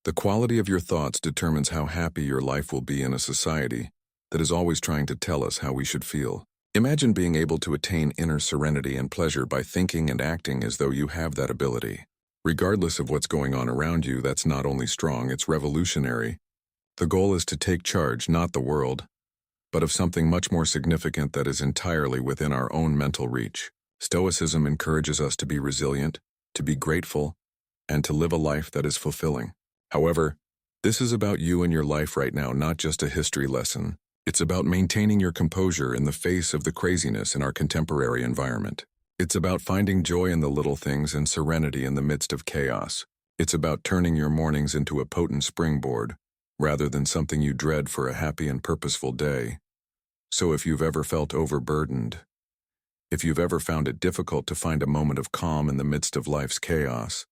The quality of your thoughts determines how happy your life will be in a society that is always trying to tell us how we should feel. Imagine being able to attain inner serenity and pleasure by thinking and acting as though you have that ability. Regardless of what's going on around you, that's not only strong, it's revolutionary. The goal is to take charge, not the world, but of something much more significant that is entirely within our own mental reach. Stoicism encourages us to be resilient, to be grateful, and to live a life that is fulfilling. However, this is about you and your life right now, not just a history lesson. It's about maintaining your composure in the face of the craziness in our contemporary environment. It's about finding joy in the little things and serenity in the midst of chaos. It's about turning your mornings into a potent springboard, rather than something you dread for a happy and purposeful day. So if you've ever felt overburdened, if you've ever found it difficult to find a moment of calm in the midst of life's chaos,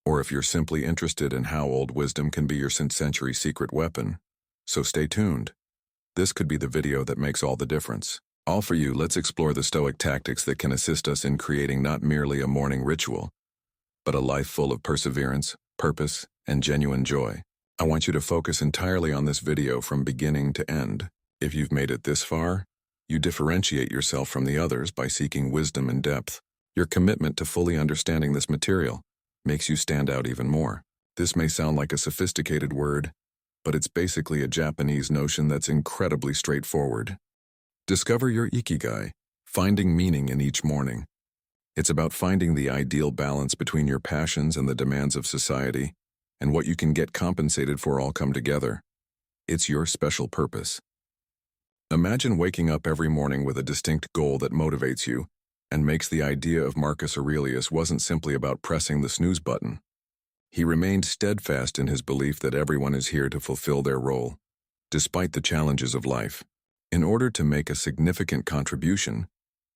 or if you're simply interested in how old wisdom can be your century secret weapon, so stay tuned. This could be the video that makes all the difference. All for you, let's explore the Stoic tactics that can assist us in creating not merely a morning ritual, but a life full of perseverance, purpose, and genuine joy. I want you to focus entirely on this video from beginning to end. If you've made it this far, you differentiate yourself from the others by seeking wisdom and depth. Your commitment to fully understanding this material makes you stand out even more. This may sound like a sophisticated word, but it's basically a Japanese notion that's incredibly straightforward. Discover your Ikigai, finding meaning in each morning. It's about finding the ideal balance between your passions and the demands of society, and what you can get compensated for all come together. It's your special purpose. Imagine waking up every morning with a distinct goal that motivates you, and makes the idea of Marcus Aurelius wasn't simply about pressing the snooze button. He remained steadfast in his belief that everyone is here to fulfill their role, despite the challenges of life. In order to make a significant contribution,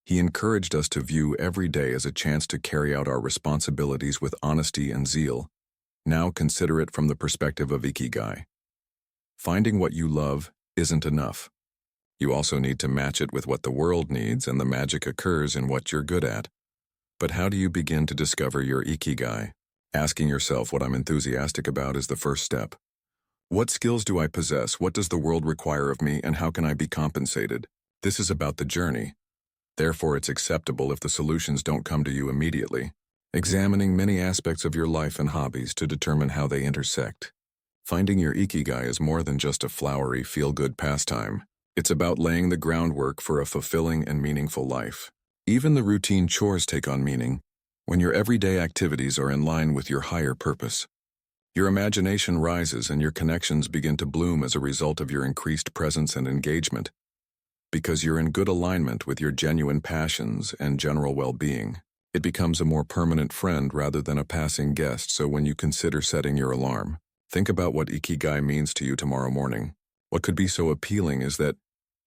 he encouraged us to view every day as a chance to carry out our responsibilities with honesty and zeal. Now consider it from the perspective of Ikigai. Finding what you love isn't enough. You also need to match it with what the world needs, and the magic occurs in what you're good at. But how do you begin to discover your Ikigai? Asking yourself what I'm enthusiastic about is the first step. What skills do I possess? What does the world require of me? And how can I be compensated? This is about the journey. Therefore, it's acceptable if the solutions don't come to you immediately. Examining many aspects of your life and hobbies to determine how they intersect. Finding your Ikigai is more than just a flowery, feel-good pastime. It's about laying the groundwork for a fulfilling and meaningful life. Even the routine chores take on meaning when your everyday activities are in line with your higher purpose. Your imagination rises and your connections begin to bloom as a result of your increased presence and engagement, because you're in good alignment with your genuine passions and general well-being. It becomes a more permanent friend rather than a passing guest. So when you consider setting your alarm, think about what Ikigai means to you tomorrow morning. What could be so appealing is that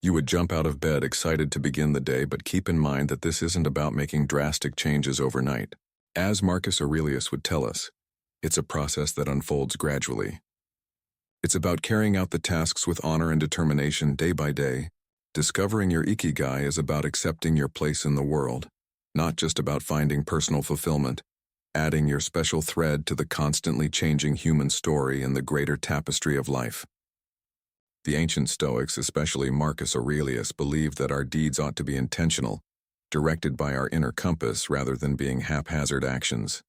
you would jump out of bed excited to begin the day, but keep in mind that this isn't about making drastic changes overnight. As Marcus Aurelius would tell us, it's a process that unfolds gradually. It's about carrying out the tasks with honor and determination day by day. Discovering your Ikigai is about accepting your place in the world, not just about finding personal fulfillment, adding your special thread to the constantly changing human story in the greater tapestry of life. The ancient Stoics, especially Marcus Aurelius, believed that our deeds ought to be intentional, directed by our inner compass rather than being haphazard actions.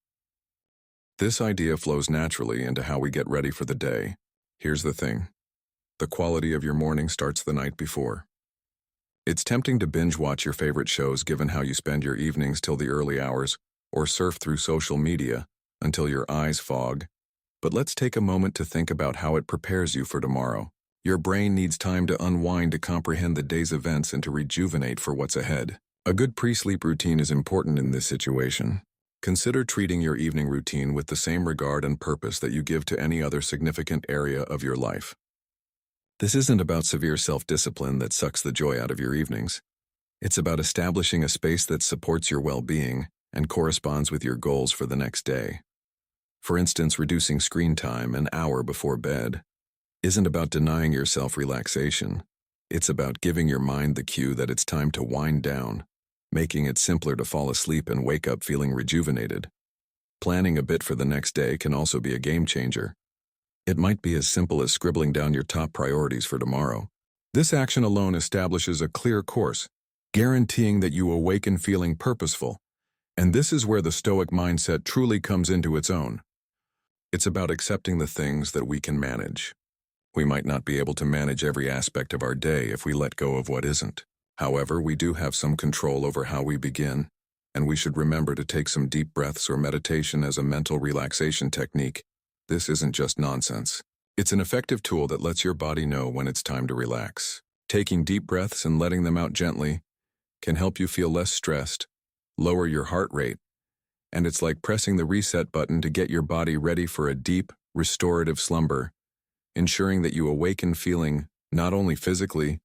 This idea flows naturally into how we get ready for the day. Here's the thing. The quality of your morning starts the night before. It's tempting to binge watch your favorite shows given how you spend your evenings till the early hours, or surf through social media until your eyes fog. But let's take a moment to think about how it prepares you for tomorrow. Your brain needs time to unwind, to comprehend the day's events, and to rejuvenate for what's ahead. A good pre-sleep routine is important in this situation. Consider treating your evening routine with the same regard and purpose that you give to any other significant area of your life. This isn't about severe self-discipline that sucks the joy out of your evenings. It's about establishing a space that supports your well-being and corresponds with your goals for the next day. For instance, reducing screen time an hour before bed isn't about denying yourself relaxation. It's about giving your mind the cue that it's time to wind down, making it simpler to fall asleep and wake up feeling rejuvenated. Planning a bit for the next day can also be a game changer. It might be as simple as scribbling down your top priorities for tomorrow. This action alone establishes a clear course, guaranteeing that you awaken feeling purposeful. And this is where the Stoic mindset truly comes into its own. It's about accepting the things that we can manage. We might not be able to manage every aspect of our day if we let go of what isn't. However, we do have some control over how we begin, and we should remember to take some deep breaths or meditation as a mental relaxation technique. This isn't just nonsense. It's an effective tool that lets your body know when it's time to relax. Taking deep breaths and letting them out gently can help you feel less stressed, lower your heart rate, and it's like pressing the reset button to get your body ready for a deep, restorative slumber, ensuring that you awaken feeling not only physically,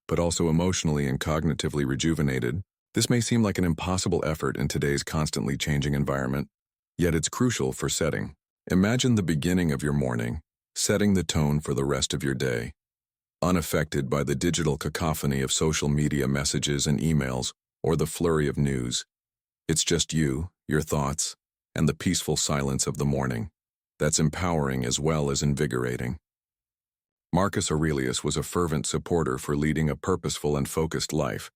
but also emotionally and cognitively rejuvenated. This may seem like an impossible effort in today's constantly changing environment, yet it's crucial for setting. Imagine the beginning of your morning, setting the tone for the rest of your day, unaffected by the digital cacophony of social media messages and emails or the flurry of news. It's just you, your thoughts, and the peaceful silence of the morning. That's empowering as well as invigorating. Marcus Aurelius was a fervent supporter for leading a purposeful and focused life,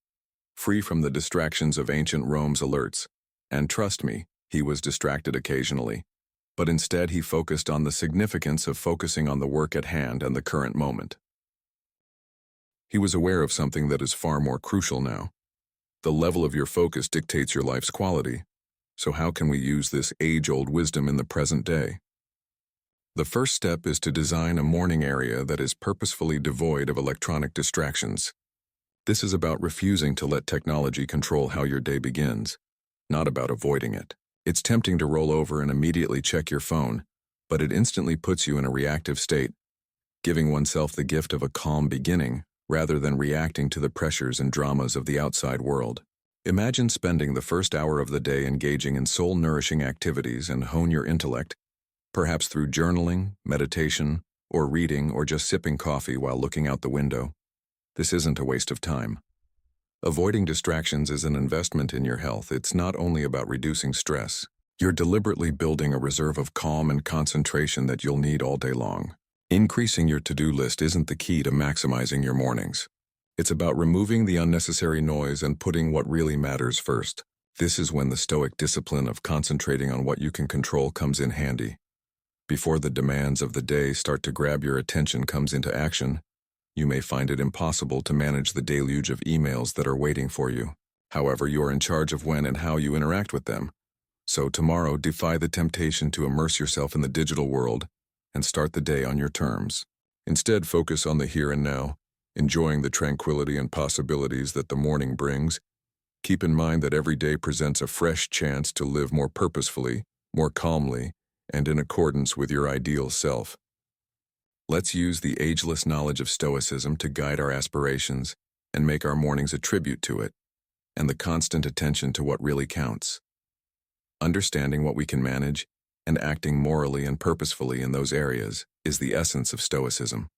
free from the distractions of ancient Rome's alerts. And trust me, he was distracted occasionally. But instead he focused on the significance of focusing on the work at hand and the current moment. He was aware of something that is far more crucial now. The level of your focus dictates your life's quality. So how can we use this age-old wisdom in the present day? The first step is to design a morning area that is purposefully devoid of electronic distractions. This is about refusing to let technology control how your day begins, not about avoiding it. It's tempting to roll over and immediately check your phone, but it instantly puts you in a reactive state, giving oneself the gift of a calm beginning rather than reacting to the pressures and dramas of the outside world. Imagine spending the first hour of the day engaging in soul-nourishing activities and hone your intellect, perhaps through journaling, meditation, or reading, or just sipping coffee while looking out the window. This isn't a waste of time. Avoiding distractions is an investment in your health. It's not only about reducing stress. You're deliberately building a reserve of calm and concentration that you'll need all day long. Increasing your to-do list isn't the key to maximizing your mornings. It's about removing the unnecessary noise and putting what really matters first. This is when the Stoic discipline of concentrating on what you can control comes in handy. Before the demands of the day start to grab your attention comes into action, you may find it impossible to manage the deluge of emails that are waiting for you. However, you are in charge of when and how you interact with them. So tomorrow, defy the temptation to immerse yourself in the digital world and start the day on your terms. Instead, focus on the here and now, enjoying the tranquility and possibilities that the morning brings. Keep in mind that every day presents a fresh chance to live more purposefully, more calmly, and in accordance with your ideal self. Let's use the ageless knowledge of Stoicism to guide our aspirations and make our mornings a tribute to it, and the constant attention to what really counts. Understanding what we can manage and acting morally and purposefully in those areas is the essence of Stoicism.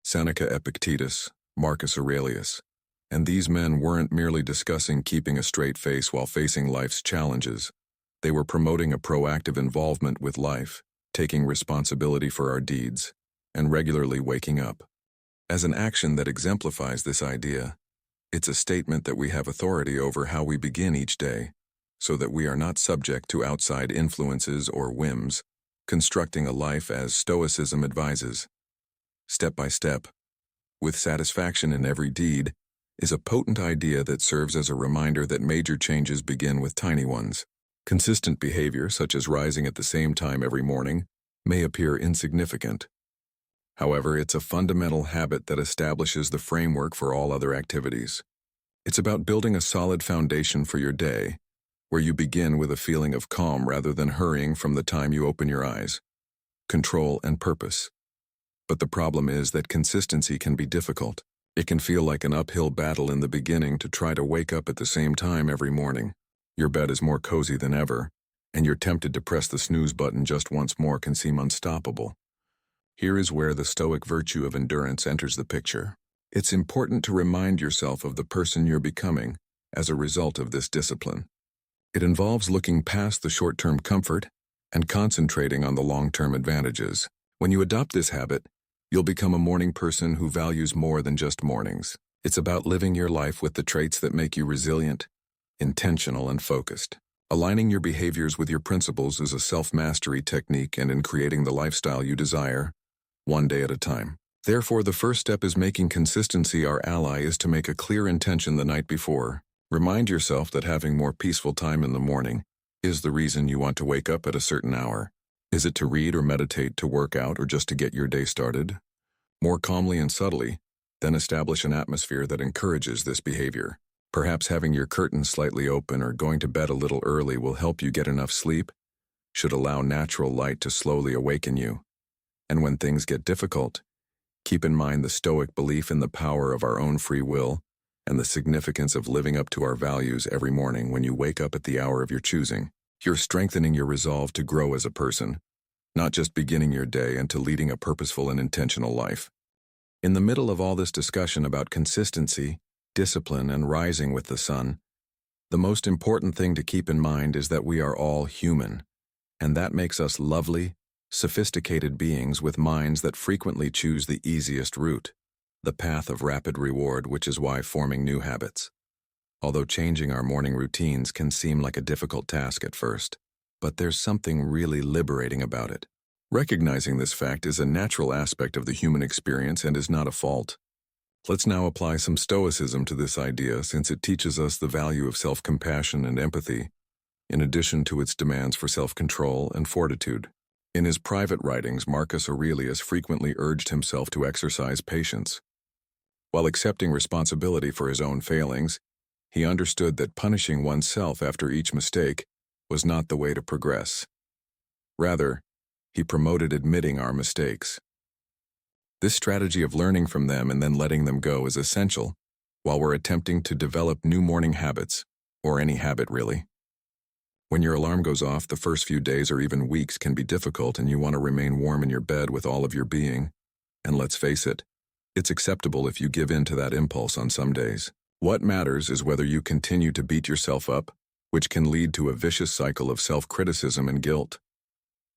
Seneca, Epictetus, Marcus Aurelius, and these men weren't merely discussing keeping a straight face while facing life's challenges. They were promoting a proactive involvement with life, taking responsibility for our deeds, and regularly waking up. As an action that exemplifies this idea, it's a statement that we have authority over how we begin each day, so that we are not subject to outside influences or whims, constructing a life as Stoicism advises. Step by step, with satisfaction in every deed, is a potent idea that serves as a reminder that major changes begin with tiny ones. Consistent behavior, such as rising at the same time every morning, may appear insignificant. However, it's a fundamental habit that establishes the framework for all other activities. It's about building a solid foundation for your day, where you begin with a feeling of calm rather than hurrying from the time you open your eyes. Control and purpose. But the problem is that consistency can be difficult. It can feel like an uphill battle in the beginning to try to wake up at the same time every morning. Your bed is more cozy than ever, and you're tempted to press the snooze button just once more can seem unstoppable. Here is where the Stoic virtue of endurance enters the picture. It's important to remind yourself of the person you're becoming as a result of this discipline. It involves looking past the short-term comfort and concentrating on the long-term advantages. When you adopt this habit, you'll become a morning person who values more than just mornings. It's about living your life with the traits that make you resilient, intentional, and focused. Aligning your behaviors with your principles is a self-mastery technique and in creating the lifestyle you desire, one day at a time. Therefore, the first step is making consistency our ally is to make a clear intention the night before. Remind yourself that having more peaceful time in the morning is the reason you want to wake up at a certain hour. Is it to read or meditate, to work out, or just to get your day started? More calmly and subtly, then establish an atmosphere that encourages this behavior. Perhaps having your curtains slightly open or going to bed a little early will help you get enough sleep, should allow natural light to slowly awaken you. And when things get difficult, keep in mind the Stoic belief in the power of our own free will and the significance of living up to our values every morning. When you wake up at the hour of your choosing, you're strengthening your resolve to grow as a person, not just beginning your day into leading a purposeful and intentional life. In the middle of all this discussion about consistency, discipline, and rising with the sun, the most important thing to keep in mind is that we are all human, and that makes us lovely, sophisticated beings with minds that frequently choose the easiest route, the path of rapid reward, which is why forming new habits. Although changing our morning routines can seem like a difficult task at first, but there's something really liberating about it. Recognizing this fact is a natural aspect of the human experience and is not a fault. Let's now apply some Stoicism to this idea, since it teaches us the value of self-compassion and empathy, in addition to its demands for self-control and fortitude. In his private writings, Marcus Aurelius frequently urged himself to exercise patience. While accepting responsibility for his own failings, he understood that punishing oneself after each mistake was not the way to progress. Rather, he promoted admitting our mistakes. This strategy of learning from them and then letting them go is essential while we're attempting to develop new morning habits, or any habit really. When your alarm goes off, the first few days or even weeks can be difficult and you want to remain warm in your bed with all of your being. And let's face it, it's acceptable if you give in to that impulse on some days. What matters is whether you continue to beat yourself up, which can lead to a vicious cycle of self-criticism and guilt.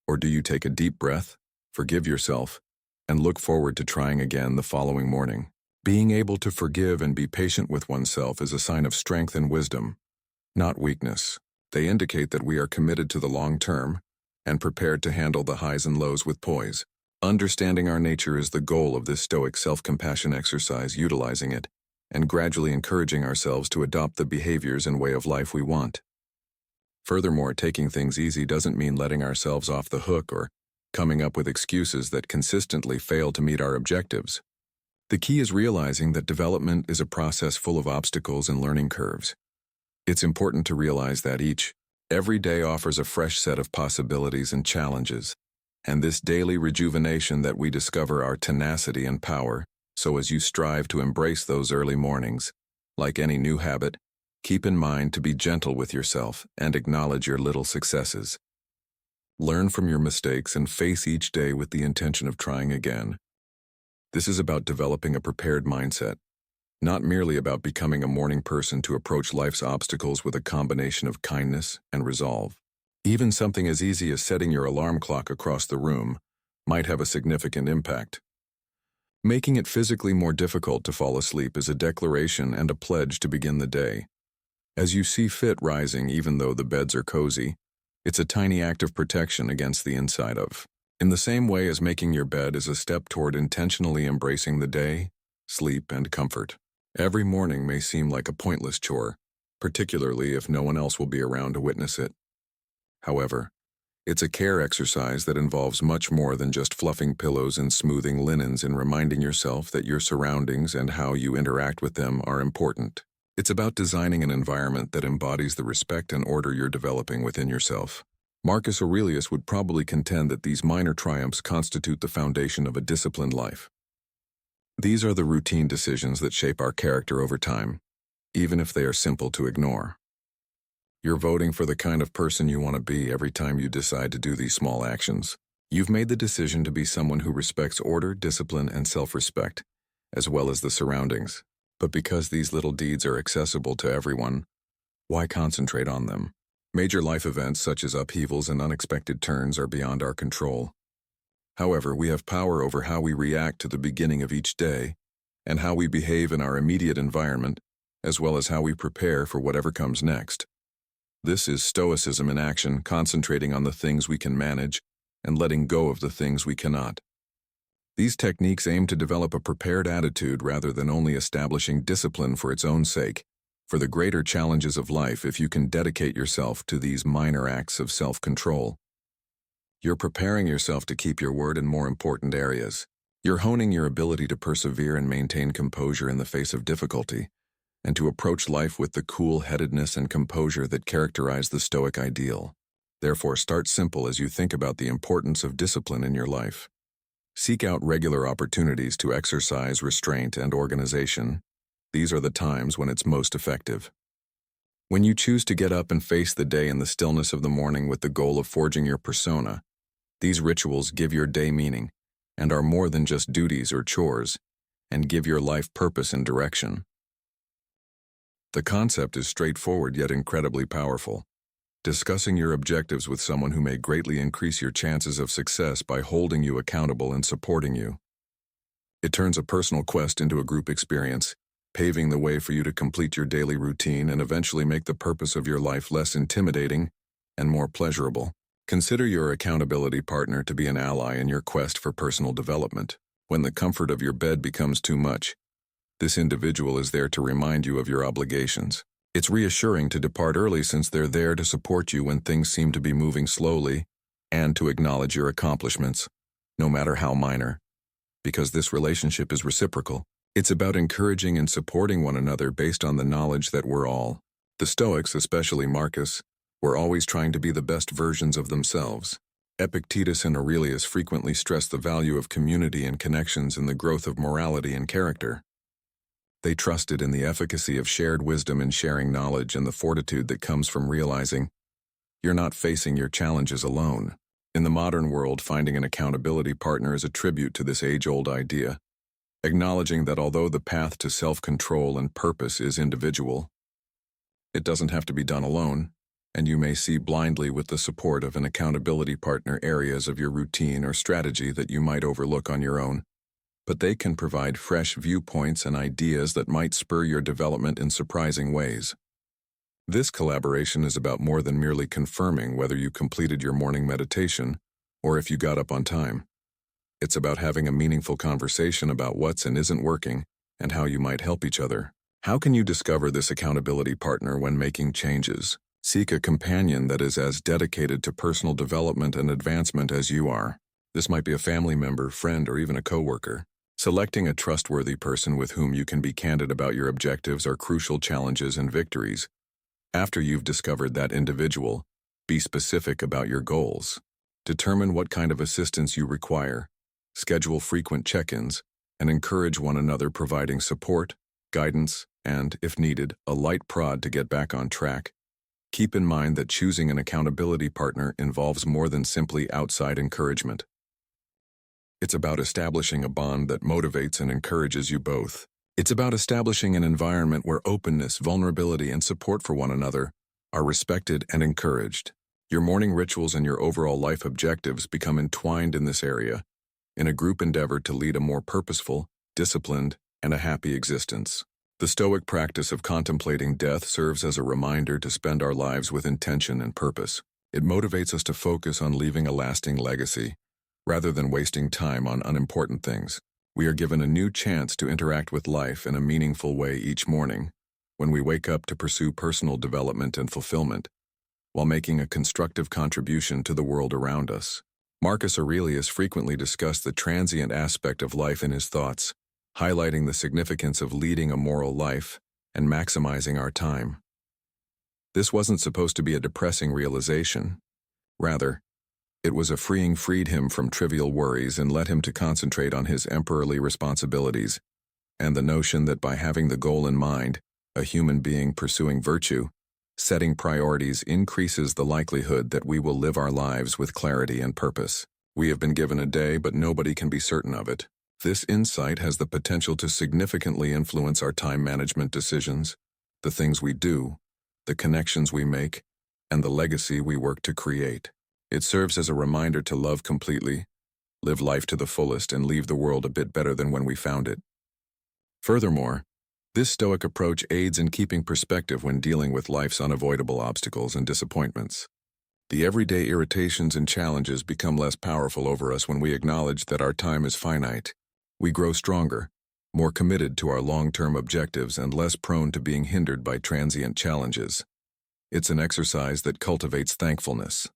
Or do you take a deep breath, forgive yourself, and look forward to trying again the following morning? Being able to forgive and be patient with oneself is a sign of strength and wisdom, not weakness. They indicate that we are committed to the long term and prepared to handle the highs and lows with poise. Understanding our nature is the goal of this Stoic self-compassion exercise, utilizing it and gradually encouraging ourselves to adopt the behaviors and way of life we want. Furthermore, taking things easy doesn't mean letting ourselves off the hook or coming up with excuses that consistently fail to meet our objectives. The key is realizing that development is a process full of obstacles and learning curves. It's important to realize that every day offers a fresh set of possibilities and challenges, and this daily rejuvenation that we discover our tenacity and power. So as you strive to embrace those early mornings, like any new habit, keep in mind to be gentle with yourself and acknowledge your little successes. Learn from your mistakes and face each day with the intention of trying again. This is about developing a prepared mindset, not merely about becoming a morning person to approach life's obstacles with a combination of kindness and resolve. Even something as easy as setting your alarm clock across the room might have a significant impact. Making it physically more difficult to fall asleep is a declaration and a pledge to begin the day. As you see fit rising, even though the beds are cozy, it's a tiny act of protection against the inside of. In the same way as making your bed is a step toward intentionally embracing the day, sleep, and comfort. Every morning may seem like a pointless chore, particularly if no one else will be around to witness it. However, it's a care exercise that involves much more than just fluffing pillows and smoothing linens and reminding yourself that your surroundings and how you interact with them are important. It's about designing an environment that embodies the respect and order you're developing within yourself. Marcus Aurelius would probably contend that these minor triumphs constitute the foundation of a disciplined life. These are the routine decisions that shape our character over time, even if they are simple to ignore. You're voting for the kind of person you want to be every time you decide to do these small actions. You've made the decision to be someone who respects order, discipline, and self-respect, as well as the surroundings. But because these little deeds are accessible to everyone, why concentrate on them? Major life events such as upheavals and unexpected turns are beyond our control. However, we have power over how we react to the beginning of each day and how we behave in our immediate environment, as well as how we prepare for whatever comes next. This is Stoicism in action, concentrating on the things we can manage and letting go of the things we cannot. These techniques aim to develop a prepared attitude rather than only establishing discipline for its own sake. For the greater challenges of life, if you can dedicate yourself to these minor acts of self-control, you're preparing yourself to keep your word in more important areas. You're honing your ability to persevere and maintain composure in the face of difficulty, and to approach life with the cool-headedness and composure that characterize the Stoic ideal. Therefore, start simple as you think about the importance of discipline in your life. Seek out regular opportunities to exercise restraint and organization. These are the times when it's most effective. When you choose to get up and face the day in the stillness of the morning with the goal of forging your persona, these rituals give your day meaning and are more than just duties or chores, and give your life purpose and direction. The concept is straightforward yet incredibly powerful. Discussing your objectives with someone who may greatly increase your chances of success by holding you accountable and supporting you. It turns a personal quest into a group experience, paving the way for you to complete your daily routine and eventually make the purpose of your life less intimidating and more pleasurable. Consider your accountability partner to be an ally in your quest for personal development. When the comfort of your bed becomes too much, this individual is there to remind you of your obligations. It's reassuring to depart early since they're there to support you when things seem to be moving slowly, and to acknowledge your accomplishments, no matter how minor. Because this relationship is reciprocal, it's about encouraging and supporting one another based on the knowledge that we're all, the Stoics, especially Marcus, were always trying to be the best versions of themselves. Epictetus and Aurelius frequently stressed the value of community and connections in the growth of morality and character. They trusted in the efficacy of shared wisdom in sharing knowledge and the fortitude that comes from realizing you're not facing your challenges alone. In the modern world, finding an accountability partner is a tribute to this age-old idea, acknowledging that although the path to self-control and purpose is individual, it doesn't have to be done alone, and you may see blindly with the support of an accountability partner areas of your routine or strategy that you might overlook on your own. But they can provide fresh viewpoints and ideas that might spur your development in surprising ways. This collaboration is about more than merely confirming whether you completed your morning meditation or if you got up on time. It's about having a meaningful conversation about what's and isn't working and how you might help each other. How can you discover this accountability partner when making changes? Seek a companion that is as dedicated to personal development and advancement as you are. This might be a family member, friend, or even a coworker. Selecting a trustworthy person with whom you can be candid about your objectives or crucial challenges and victories. After you've discovered that individual, be specific about your goals. Determine what kind of assistance you require. Schedule frequent check-ins, and encourage one another, providing support, guidance, and, if needed, a light prod to get back on track. Keep in mind that choosing an accountability partner involves more than simply outside encouragement. It's about establishing a bond that motivates and encourages you both. It's about establishing an environment where openness, vulnerability, and support for one another are respected and encouraged. Your morning rituals and your overall life objectives become entwined in this area, in a group endeavor to lead a more purposeful, disciplined, and a happy existence. The Stoic practice of contemplating death serves as a reminder to spend our lives with intention and purpose. It motivates us to focus on leaving a lasting legacy, rather than wasting time on unimportant things. We are given a new chance to interact with life in a meaningful way each morning, when we wake up to pursue personal development and fulfillment, while making a constructive contribution to the world around us. Marcus Aurelius frequently discussed the transient aspect of life in his thoughts, highlighting the significance of leading a moral life and maximizing our time. This wasn't supposed to be a depressing realization. Rather, it was a freed him from trivial worries and led him to concentrate on his emperorly responsibilities, and the notion that by having the goal in mind, a human being pursuing virtue, setting priorities increases the likelihood that we will live our lives with clarity and purpose. We have been given a day, but nobody can be certain of it. This insight has the potential to significantly influence our time management decisions, the things we do, the connections we make, and the legacy we work to create. It serves as a reminder to love completely, live life to the fullest, and leave the world a bit better than when we found it. Furthermore, this Stoic approach aids in keeping perspective when dealing with life's unavoidable obstacles and disappointments. The everyday irritations and challenges become less powerful over us when we acknowledge that our time is finite. We grow stronger, more committed to our long-term objectives, and less prone to being hindered by transient challenges. It's an exercise that cultivates thankfulness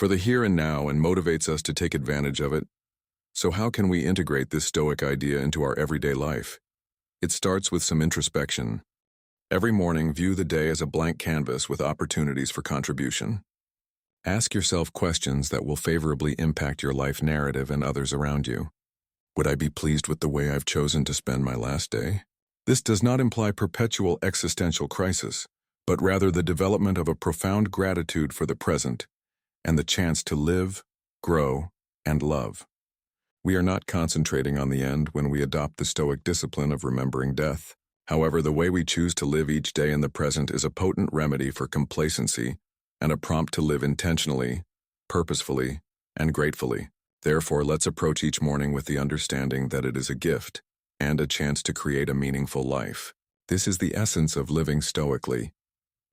for the here and now and motivates us to take advantage of it. So how can we integrate this Stoic idea into our everyday life? It starts with some introspection. Every morning, view the day as a blank canvas with opportunities for contribution. Ask yourself questions that will favorably impact your life narrative and others around you. Would I be pleased with the way I've chosen to spend my last day? This does not imply perpetual existential crisis, but rather the development of a profound gratitude for the present and the chance to live, grow, and love. We are not concentrating on the end when we adopt the Stoic discipline of remembering death. However, the way we choose to live each day in the present is a potent remedy for complacency and a prompt to live intentionally, purposefully, and gratefully. Therefore, let's approach each morning with the understanding that it is a gift and a chance to create a meaningful life. This is the essence of living stoically,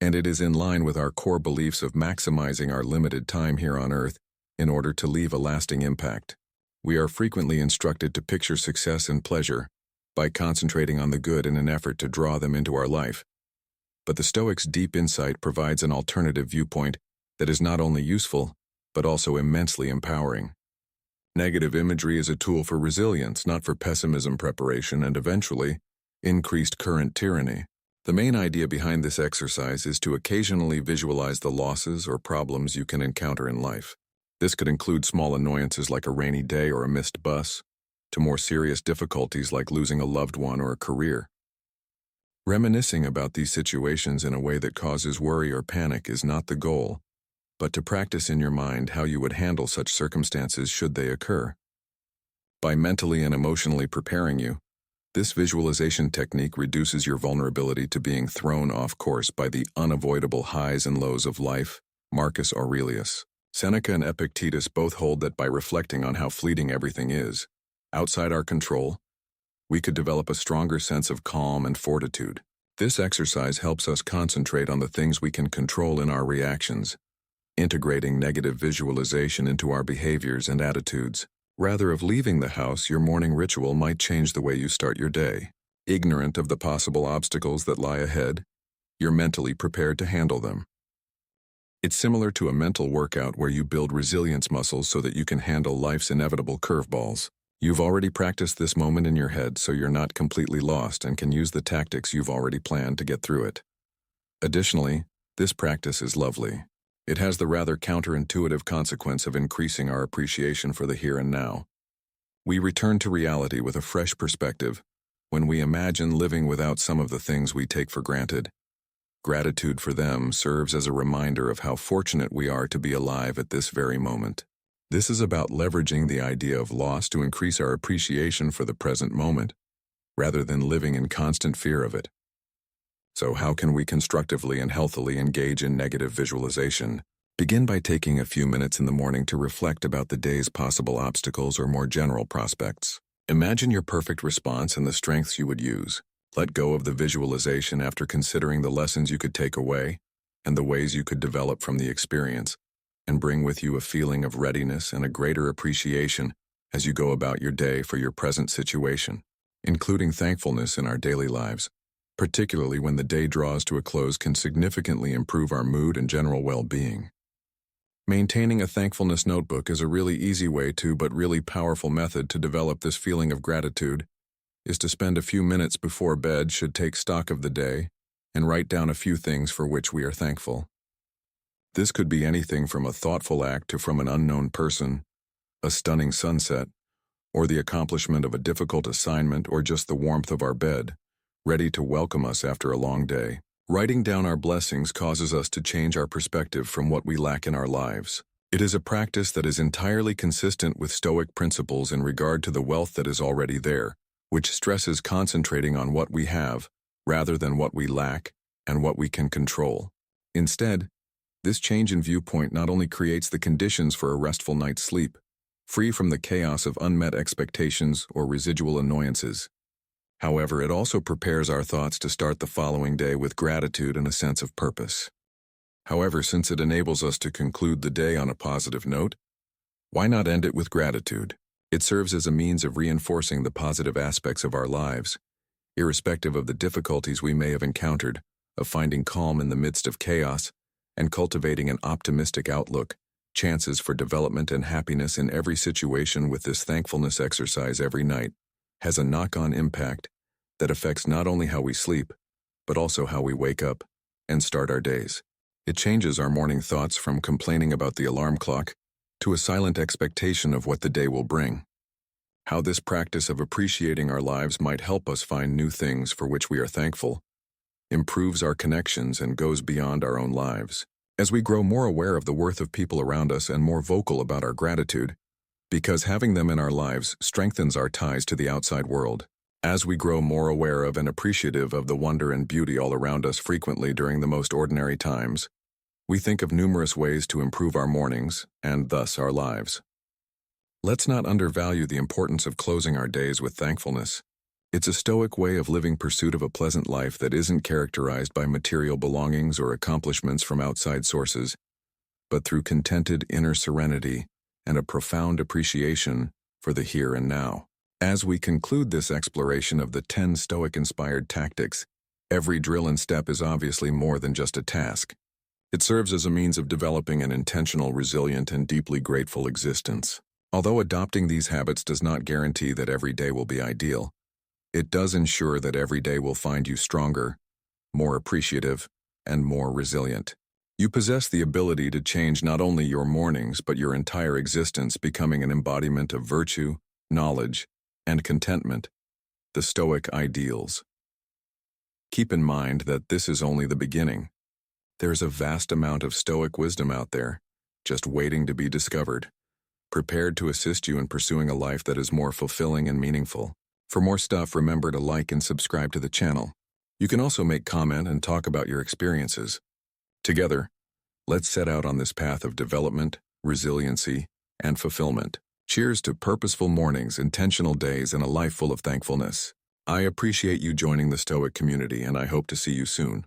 and it is in line with our core beliefs of maximizing our limited time here on Earth in order to leave a lasting impact. We are frequently instructed to picture success and pleasure by concentrating on the good in an effort to draw them into our life. But the Stoics' deep insight provides an alternative viewpoint that is not only useful, but also immensely empowering. Negative imagery is a tool for resilience, not for pessimism, preparation, and eventually, increased current tyranny. The main idea behind this exercise is to occasionally visualize the losses or problems you can encounter in life. This could include small annoyances like a rainy day or a missed bus, to more serious difficulties like losing a loved one or a career. Reminiscing about these situations in a way that causes worry or panic is not the goal, but to practice in your mind how you would handle such circumstances should they occur. By mentally and emotionally preparing you, this visualization technique reduces your vulnerability to being thrown off course by the unavoidable highs and lows of life. Marcus Aurelius. Seneca and Epictetus both hold that by reflecting on how fleeting everything is, outside our control, we could develop a stronger sense of calm and fortitude. This exercise helps us concentrate on the things we can control in our reactions, integrating negative visualization into our behaviors and attitudes. Rather of leaving the house, your morning ritual might change the way you start your day. Ignorant of the possible obstacles that lie ahead, you're mentally prepared to handle them. It's similar to a mental workout where you build resilience muscles so that you can handle life's inevitable curveballs. You've already practiced this moment in your head, so you're not completely lost and can use the tactics you've already planned to get through it. Additionally, this practice is lovely. It has the rather counterintuitive consequence of increasing our appreciation for the here and now. We return to reality with a fresh perspective when we imagine living without some of the things we take for granted. Gratitude for them serves as a reminder of how fortunate we are to be alive at this very moment. This is about leveraging the idea of loss to increase our appreciation for the present moment, rather than living in constant fear of it. So how can we constructively and healthily engage in negative visualization? Begin by taking a few minutes in the morning to reflect about the day's possible obstacles or more general prospects. Imagine your perfect response and the strengths you would use. Let go of the visualization after considering the lessons you could take away and the ways you could develop from the experience, and bring with you a feeling of readiness and a greater appreciation as you go about your day for your present situation. Including thankfulness in our daily lives, particularly when the day draws to a close, can significantly improve our mood and general well-being. Maintaining a thankfulness notebook is a really easy way to, but really powerful method to develop this feeling of gratitude, is to spend a few minutes before bed, should take stock of the day, and write down a few things for which we are thankful. This could be anything from a thoughtful act to from an unknown person, a stunning sunset, or the accomplishment of a difficult assignment, or just the warmth of our bed, ready to welcome us after a long day. Writing down our blessings causes us to change our perspective from what we lack in our lives. It is a practice that is entirely consistent with Stoic principles in regard to the wealth that is already there, which stresses concentrating on what we have, rather than what we lack and what we can control. Instead, this change in viewpoint not only creates the conditions for a restful night's sleep, free from the chaos of unmet expectations or residual annoyances. However, it also prepares our thoughts to start the following day with gratitude and a sense of purpose. However, since it enables us to conclude the day on a positive note, why not end it with gratitude? It serves as a means of reinforcing the positive aspects of our lives, irrespective of the difficulties we may have encountered, of finding calm in the midst of chaos, and cultivating an optimistic outlook, chances for development and happiness in every situation. With this thankfulness exercise every night has a knock-on impact that affects not only how we sleep, but also how we wake up and start our days. It changes our morning thoughts from complaining about the alarm clock to a silent expectation of what the day will bring. How this practice of appreciating our lives might help us find new things for which we are thankful, improves our connections, and goes beyond our own lives. As we grow more aware of the worth of people around us and more vocal about our gratitude, because having them in our lives strengthens our ties to the outside world. As we grow more aware of and appreciative of the wonder and beauty all around us frequently during the most ordinary times, we think of numerous ways to improve our mornings, and thus our lives. Let's not undervalue the importance of closing our days with thankfulness. It's a Stoic way of living pursuit of a pleasant life that isn't characterized by material belongings or accomplishments from outside sources, but through contented inner serenity and a profound appreciation for the here and now. As we conclude this exploration of the 10 Stoic-inspired tactics, every drill and step is obviously more than just a task. It serves as a means of developing an intentional, resilient, and deeply grateful existence. Although adopting these habits does not guarantee that every day will be ideal, it does ensure that every day will find you stronger, more appreciative, and more resilient. You possess the ability to change not only your mornings but your entire existence, becoming an embodiment of virtue, knowledge, and contentment, the Stoic ideals. Keep in mind that this is only the beginning. There's a vast amount of Stoic wisdom out there, just waiting to be discovered, prepared to assist you in pursuing a life that is more fulfilling and meaningful. For more stuff, remember to like and subscribe to the channel. You can also make comment and talk about your experiences. Together, let's set out on this path of development, resiliency, and fulfillment. Cheers to purposeful mornings, intentional days, and a life full of thankfulness. I appreciate you joining the Stoic community, and I hope to see you soon.